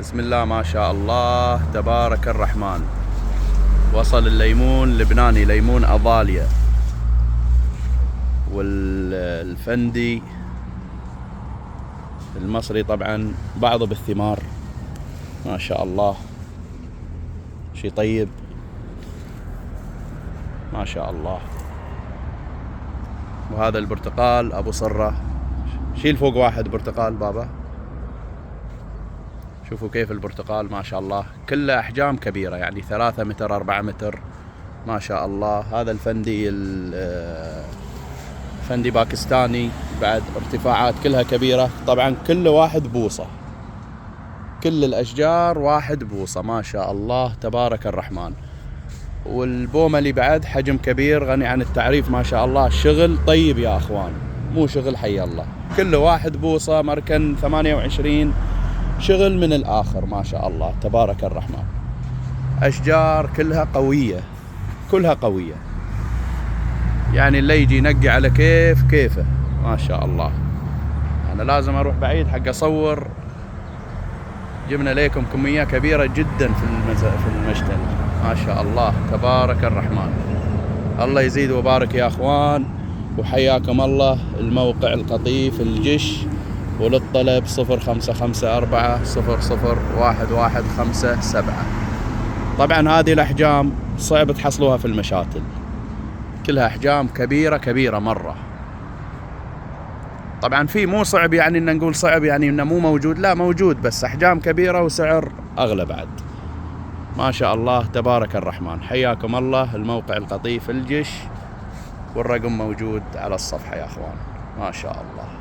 بسم الله ما شاء الله تبارك الرحمن. وصل الليمون لبناني، ليمون أضاليا، والفندي المصري طبعا بعضه بالثمار ما شاء الله، شي طيب ما شاء الله. وهذا البرتقال أبو صرة، شيل فوق واحد برتقال بابا. شوفوا كيف البرتقال ما شاء الله، كله أحجام كبيرة، يعني 3 متر 4 متر ما شاء الله. هذا الفندي فندي باكستاني بعد، ارتفاعات كلها كبيرة طبعا، كل واحد بوصة، كل الأشجار واحد بوصة ما شاء الله تبارك الرحمن. والبوملي بعد حجم كبير غني عن التعريف ما شاء الله. شغل طيب يا أخوان، مو شغل حي الله، كل واحد بوصة، مركن 28، شغل من الآخر ما شاء الله تبارك الرحمن. أشجار كلها قوية، كلها قوية، يعني اللي يجي ينقي على كيفه ما شاء الله. أنا لازم أروح بعيد حق أصور. جبنا لكم كمية كبيرة جدا في المشتل ما شاء الله تبارك الرحمن. الله يزيد وبارك يا أخوان، وحياكم الله. الموقع القطيف الجش، وللطلب 0554001157. طبعا هذه الأحجام صعب تحصلوها في المشاتل، كلها أحجام كبيرة كبيرة مرة. طبعا في مو صعب يعني إن نقول صعب يعني إنه مو موجود، لا موجود، بس أحجام كبيرة وسعر أغلى بعد ما شاء الله تبارك الرحمن. حياكم الله. الموقع القطيف الجش، والرقم موجود على الصفحة يا أخوان ما شاء الله.